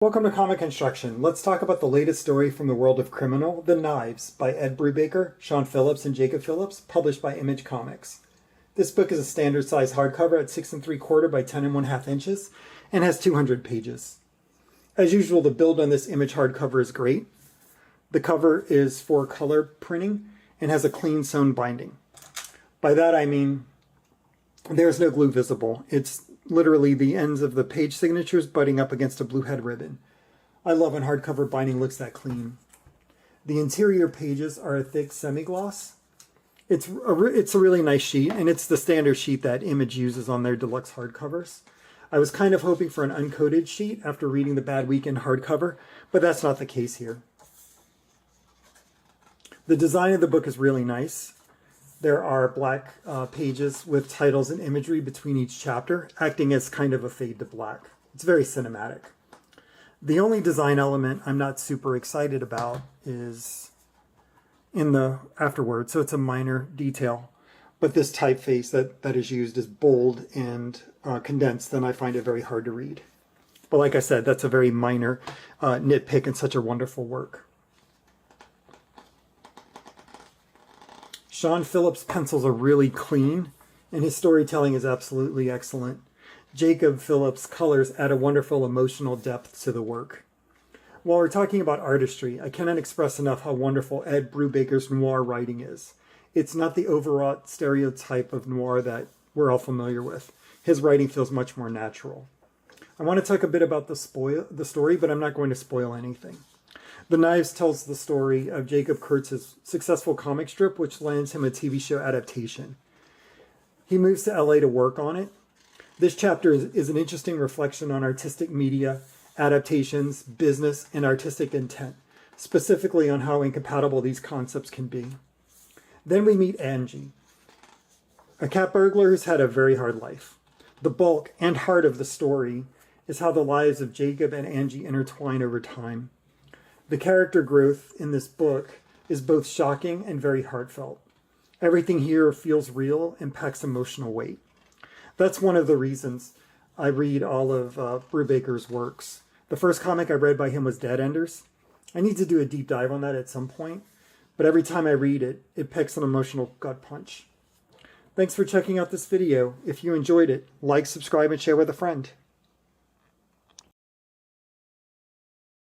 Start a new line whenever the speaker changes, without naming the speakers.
Welcome to Comic Construction. Let's talk about the latest story from the world of criminal, The Knives, by Ed Brubaker, Sean Phillips, and Jacob Phillips, published by Image Comics. This book is a standard size hardcover at 6 3/4 by 10 1/2 inches and has 200 pages. As usual, the build on this Image hardcover is great. The cover is for color printing and has a clean sewn binding. By that I mean there's no glue visible. It's literally the ends of the page signatures butting up against a blue head ribbon. I love when hardcover binding looks that clean. The interior pages are a thick semi-gloss. It's a really nice sheet, and it's the standard sheet that Image uses on their deluxe hardcovers. I was kind of hoping for an uncoated sheet after reading the Bad Weekend hardcover, but that's not the case here. The design of the book is really nice. There are black pages with titles and imagery between each chapter, acting as kind of a fade to black. It's very cinematic. The only design element I'm not super excited about is in the afterword, so it's a minor detail. But this typeface that is used is bold and condensed, and I find it very hard to read. But like I said, that's a very minor nitpick in such a wonderful work. Sean Phillips' pencils are really clean, and his storytelling is absolutely excellent. Jacob Phillips' colors add a wonderful emotional depth to the work. While we're talking about artistry, I cannot express enough how wonderful Ed Brubaker's noir writing is. It's not the overwrought stereotype of noir that we're all familiar with. His writing feels much more natural. I want to talk a bit about the story, but I'm not going to spoil anything. The Knives tells the story of Jacob Kurtz's successful comic strip, which lands him a TV show adaptation. He moves to LA to work on it. This chapter is an interesting reflection on artistic media, adaptations, business, and artistic intent, specifically on how incompatible these concepts can be. Then we meet Angie, a cat burglar who's had a very hard life. The bulk and heart of the story is how the lives of Jacob and Angie intertwine over time. The character growth in this book is both shocking and very heartfelt. Everything here feels real and packs emotional weight. That's one of the reasons I read all of Brubaker's works. The first comic I read by him was Dead Enders. I need to do a deep dive on that at some point, but every time I read it, it packs an emotional gut punch. Thanks for checking out this video. If you enjoyed it, like, subscribe, and share with a friend.